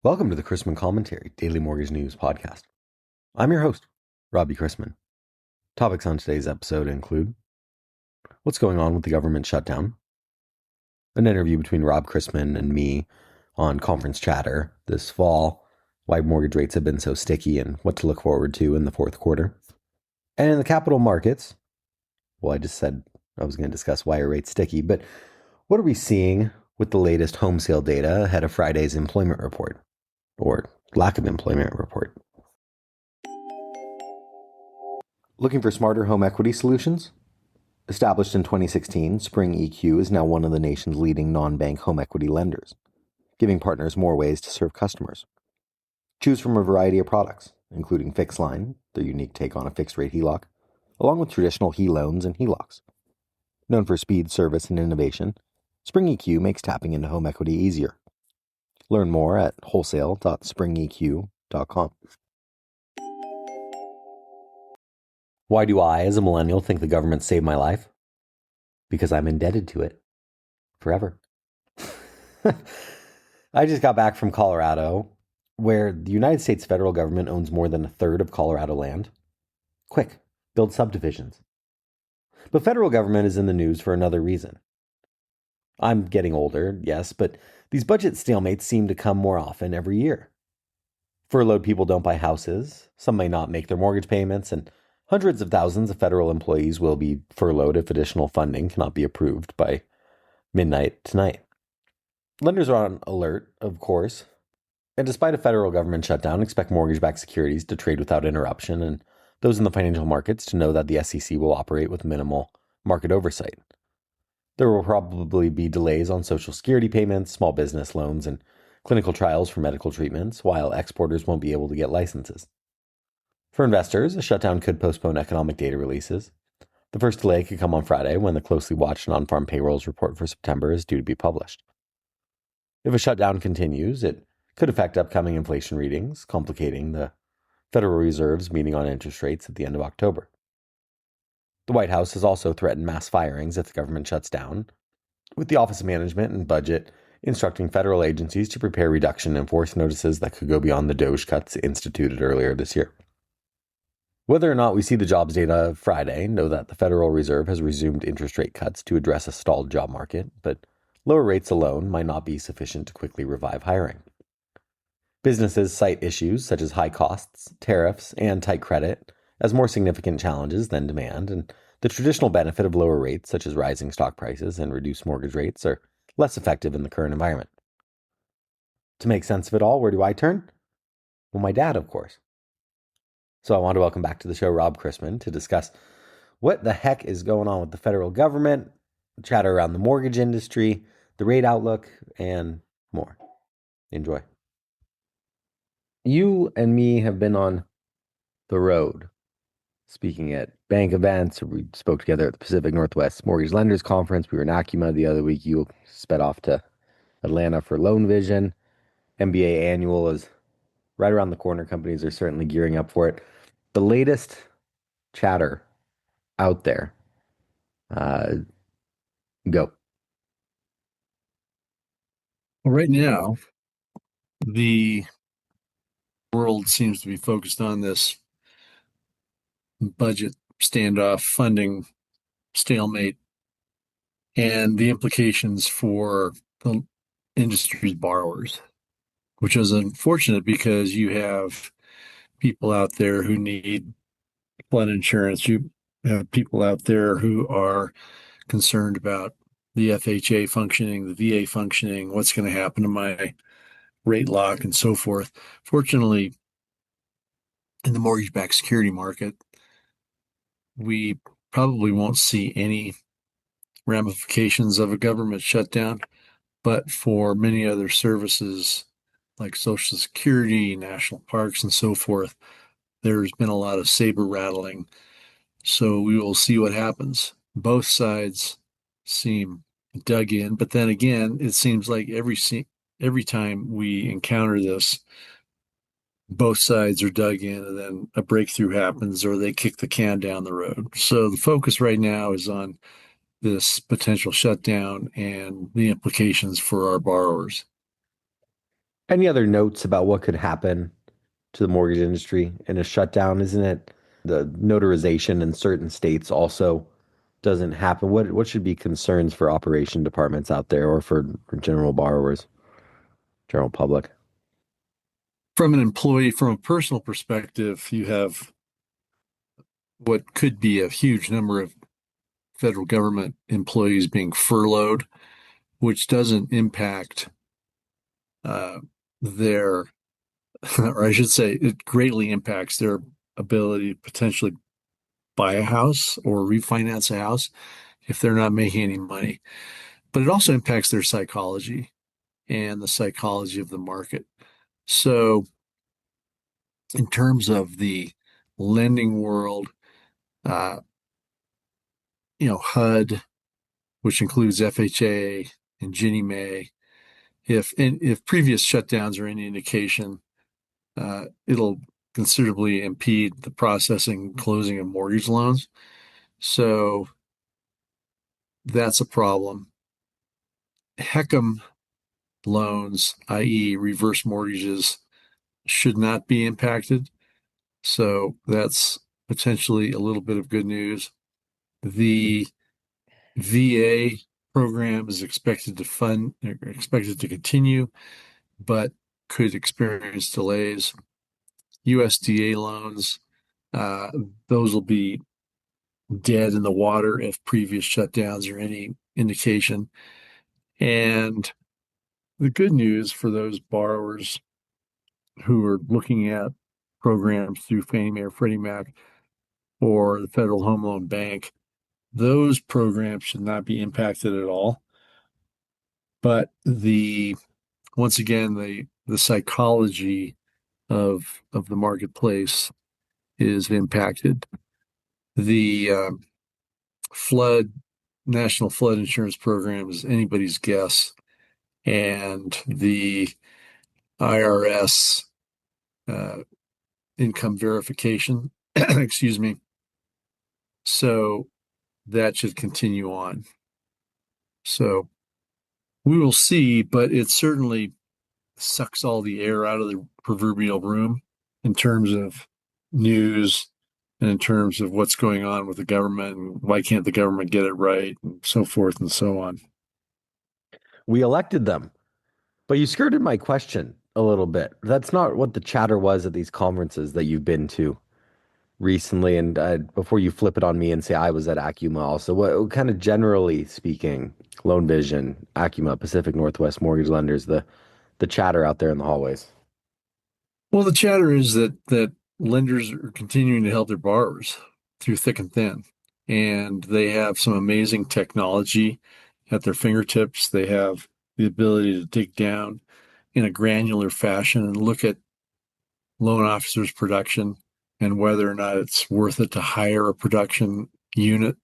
Welcome to the Chrisman Commentary, Daily Mortgage News Podcast. I'm your host, Robbie Chrisman. Topics on today's episode include what's going on with the government shutdown, an interview between Rob Chrisman and me on Conference Chatter this fall, why mortgage rates have been so sticky and what to look forward to in the fourth quarter. And in the capital markets, well, I just said I was going to discuss why are rates sticky, but what are we seeing with the latest home sale data ahead of Friday's employment report? Or lack of employment report. Looking for smarter home equity solutions? Established in 2016, Spring EQ is now one of the nation's leading non-bank home equity lenders, giving partners more ways to serve customers. Choose from a variety of products, including fixed line, their unique take on a fixed rate HELOC, along with traditional HELoans and HELOCs. Known for speed, service, and innovation, Spring EQ makes tapping into home equity easier. Learn more at wholesale.springeq.com. Why do I, as a millennial, think the government saved my life? Because I'm indebted to it. Forever. I just got back from Colorado, where the United States federal government owns more than a third of Colorado land. Quick, build subdivisions. But federal government is in the news for another reason. I'm getting older, yes, but these budget stalemates seem to come more often every year. Furloughed people don't buy houses, some may not make their mortgage payments, and hundreds of thousands of federal employees will be furloughed if additional funding cannot be approved by midnight tonight. Lenders are on alert, of course, and despite a federal government shutdown, expect mortgage-backed securities to trade without interruption and those in the financial markets to know that the SEC will operate with minimal market oversight. There will probably be delays on Social Security payments, small business loans, and clinical trials for medical treatments, while exporters won't be able to get licenses. For investors, a shutdown could postpone economic data releases. The first delay could come on Friday when the closely watched non-farm payrolls report for September is due to be published. If a shutdown continues, it could affect upcoming inflation readings, complicating the Federal Reserve's meeting on interest rates at the end of October. The White House has also threatened mass firings if the government shuts down, with the Office of Management and Budget instructing federal agencies to prepare reduction in force notices that could go beyond the DOGE cuts instituted earlier this year. Whether or not we see the jobs data Friday, know that the Federal Reserve has resumed interest rate cuts to address a stalled job market, but lower rates alone might not be sufficient to quickly revive hiring. Businesses cite issues such as high costs, tariffs, and tight credit as more significant challenges than demand, and the traditional benefit of lower rates, such as rising stock prices and reduced mortgage rates, are less effective in the current environment. To make sense of it all, where do I turn? Well, my dad, of course. So I want to welcome back to the show Rob Chrisman to discuss what the heck is going on with the federal government, chatter around the mortgage industry, the rate outlook, and more. Enjoy. You and me have been on the road, speaking at bank events. We spoke together at the Pacific Northwest Mortgage Lenders Conference. We were in Acuma the other week. You sped off to Atlanta for Loan Vision. MBA Annual is right around the corner. Companies are certainly gearing up for it. The latest chatter out there. Go. Well, right now, the world seems to be focused on this budget standoff, funding stalemate, and the implications for the industry's borrowers, which is unfortunate because you have people out there who need flood insurance. You have people out there who are concerned about the FHA functioning, the VA functioning, what's going to happen to my rate lock, and so forth. Fortunately, in the mortgage-backed security market, we probably won't see any ramifications of a government shutdown, but for many other services like Social Security, national parks, and so forth, there's been a lot of saber rattling. So we will see what happens. Both sides seem dug in, but then again, it seems like every time we encounter this, both sides are dug in and then a breakthrough happens or they kick the can down the road. So the focus right now is on this potential shutdown and the implications for our borrowers. Any other notes about what could happen to the mortgage industry in a shutdown? Isn't it the notarization in certain states also doesn't happen? What should be concerns for operation departments out there or for general borrowers, general public? From an employee, from a personal perspective, you have what could be a huge number of federal government employees being furloughed, which doesn't impact uh, their, or I should say, it greatly impacts their ability to potentially buy a house or refinance a house if they're not making any money. But it also impacts their psychology and the psychology of the market. So, in terms of the lending world, uh, HUD, which includes FHA and Ginnie Mae, if previous shutdowns are any indication, it'll considerably impede the processing and closing of mortgage loans. So that's a problem. HECM loans, i.e., reverse mortgages, should not be impacted. So that's potentially a little bit of good news. The VA program is expected to continue, but could experience delays. USDA loans, uh, those will be dead in the water if previous shutdowns are any indication. And the good news for those borrowers who are looking at programs through Fannie Mae or Freddie Mac or the Federal Home Loan Bank, those programs should not be impacted at all. But once again, the psychology of the marketplace is impacted. The flood National Flood Insurance Program is anybody's guess, and the IRS uh, income verification, excuse me. So that should continue on. So we will see, but it certainly sucks all the air out of the proverbial room in terms of news and in terms of what's going on with the government and why can't the government get it right and so forth and so on. We elected them, but you skirted my question a little bit. That's not what the chatter was at these conferences that you've been to recently. And before you flip it on me and say I was at Acuma also, what kind of generally speaking, Loan Vision, Acuma, Pacific Northwest mortgage lenders, the chatter out there in the hallways? Well, the chatter is that lenders are continuing to help their borrowers through thick and thin, and they have some amazing technology at their fingertips. They have the ability to dig down in a granular fashion and look at loan officers' production and whether or not it's worth it to hire a production unit,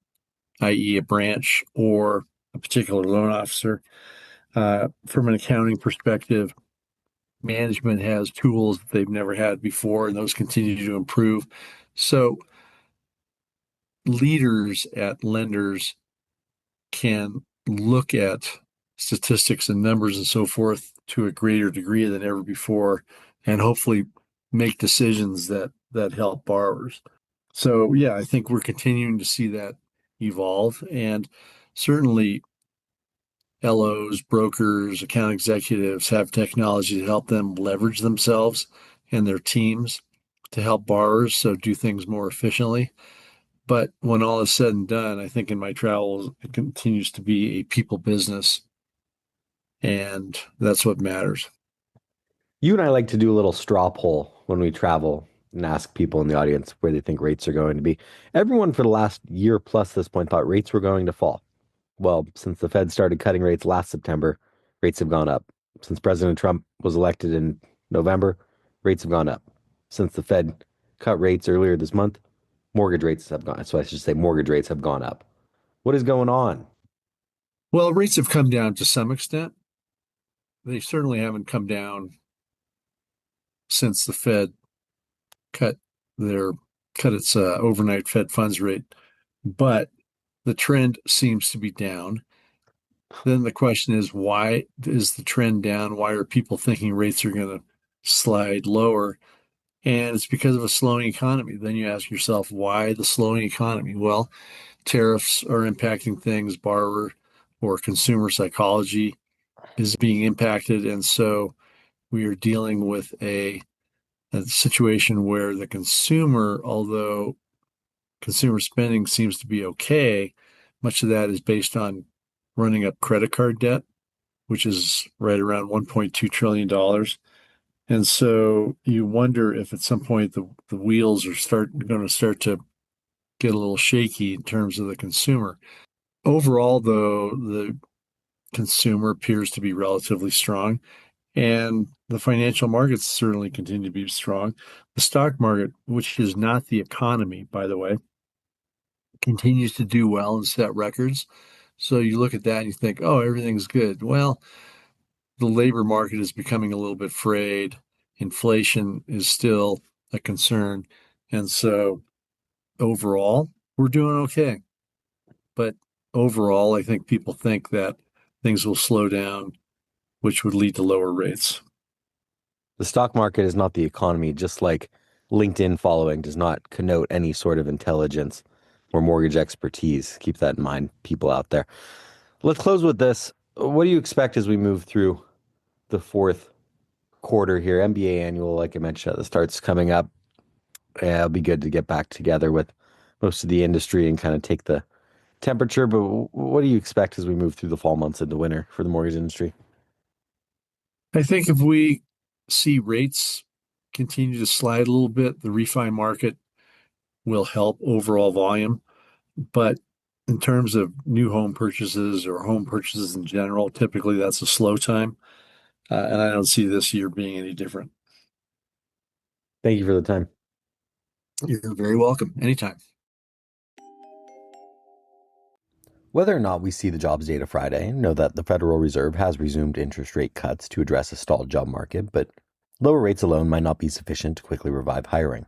i.e., a branch or a particular loan officer. From an accounting perspective, management has tools that they've never had before, and those continue to improve. So leaders at lenders can look at statistics and numbers and so forth to a greater degree than ever before, and hopefully make decisions that help borrowers. So yeah, I think we're continuing to see that evolve, and certainly LOs, brokers, account executives have technology to help them leverage themselves and their teams to help borrowers so do things more efficiently. But when all is said and done, I think in my travels, it continues to be a people business, and that's what matters. You and I like to do a little straw poll when we travel and ask people in the audience where they think rates are going to be. Everyone for the last year plus at this point thought rates were going to fall. Well, since the Fed started cutting rates last September, rates have gone up. Since President Trump was elected in November, rates have gone up. Since the Fed cut rates earlier this month, mortgage rates have gone. So I should say mortgage rates have gone up. What is going on? Well, rates have come down to some extent. They certainly haven't come down since the Fed cut their cut its overnight Fed funds rate, but the trend seems to be down. Then the question is, why is the trend down? Why are people thinking rates are going to slide lower? And it's because of a slowing economy. Then you ask yourself, why the slowing economy? Well, tariffs are impacting things, borrower or consumer psychology is being impacted. And so we are dealing with a situation where the consumer, although consumer spending seems to be okay, much of that is based on running up credit card debt, which is right around $1.2 trillion. And so you wonder if at some point the wheels are going to start to get a little shaky in terms of the consumer. Overall, though, the consumer appears to be relatively strong, and the financial markets certainly continue to be strong. The stock market, which is not the economy, by the way, continues to do well and set records. So you look at that and you think, oh, everything's good. Well, the labor market is becoming a little bit frayed. Inflation is still a concern. And so overall, we're doing okay. But overall, I think people think that things will slow down, which would lead to lower rates. The stock market is not the economy, just like LinkedIn following does not connote any sort of intelligence or mortgage expertise. Keep that in mind, people out there. Let's close with this. What do you expect as we move through the fourth quarter here? MBA annual, like I mentioned at the start's coming up. Yeah, it'll be good to get back together with most of the industry and kind of take the temperature. But what do you expect as we move through the fall months into winter for the mortgage industry? I think if we see rates continue to slide a little bit, the refi market will help overall volume. But in terms of new home purchases or home purchases in general, typically that's a slow time. And I don't see this year being any different. Thank you for the time. You're very welcome. Anytime. Whether or not we see the jobs data Friday, know that the Federal Reserve has resumed interest rate cuts to address a stalled job market, but lower rates alone might not be sufficient to quickly revive hiring.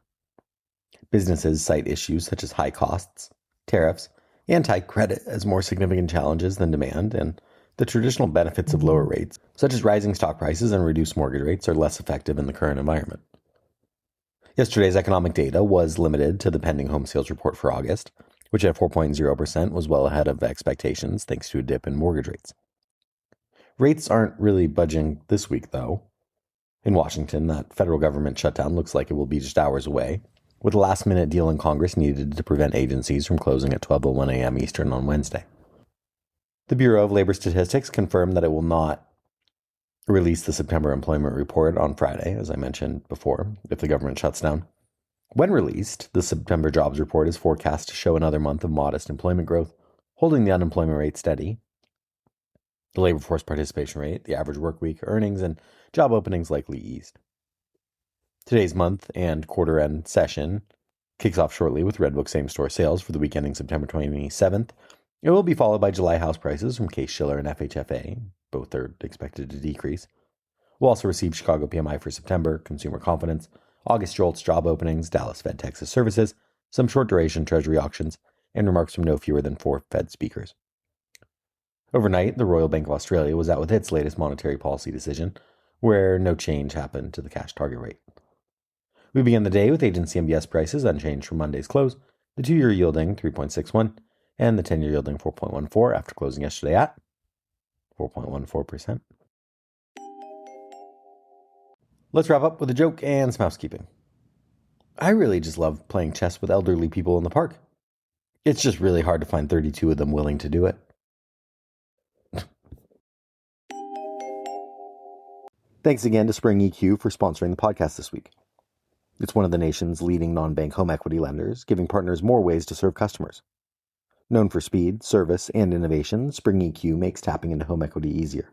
Businesses cite issues such as high costs, tariffs, and tight credit as more significant challenges than demand, and the traditional benefits of lower rates, such as rising stock prices and reduced mortgage rates, are less effective in the current environment. Yesterday's economic data was limited to the pending home sales report for August, which at 4.0% was well ahead of expectations thanks to a dip in mortgage rates. Rates aren't really budging this week, though. In Washington, that federal government shutdown looks like it will be just hours away, with a last-minute deal in Congress needed to prevent agencies from closing at 12:01 a.m. Eastern on Wednesday. The Bureau of Labor Statistics confirmed that it will not release the September employment report on Friday, as I mentioned before, if the government shuts down. When released, the September jobs report is forecast to show another month of modest employment growth, holding the unemployment rate steady. The labor force participation rate, the average work week, earnings, and job openings likely eased. Today's month and quarter-end session kicks off shortly with Redbook same-store sales for the week ending September 27th. It will be followed by July house prices from Case-Shiller and FHFA. Both are expected to decrease. We'll also receive Chicago PMI for September, consumer confidence, August JOLTS job openings, Dallas Fed Texas services, some short-duration Treasury auctions, and remarks from no fewer than 4 Fed speakers. Overnight, the Royal Bank of Australia was out with its latest monetary policy decision, where no change happened to the cash target rate. We begin the day with agency MBS prices unchanged from Monday's close, the 2-year yielding 3.61 and the 10-year yielding 4.14 after closing yesterday at 4.14%. Let's wrap up with a joke and some housekeeping. I really just love playing chess with elderly people in the park. It's just really hard to find 32 of them willing to do it. Thanks again to Spring EQ for sponsoring the podcast this week. It's one of the nation's leading non-bank home equity lenders, giving partners more ways to serve customers. Known for speed, service, and innovation, Spring EQ makes tapping into home equity easier.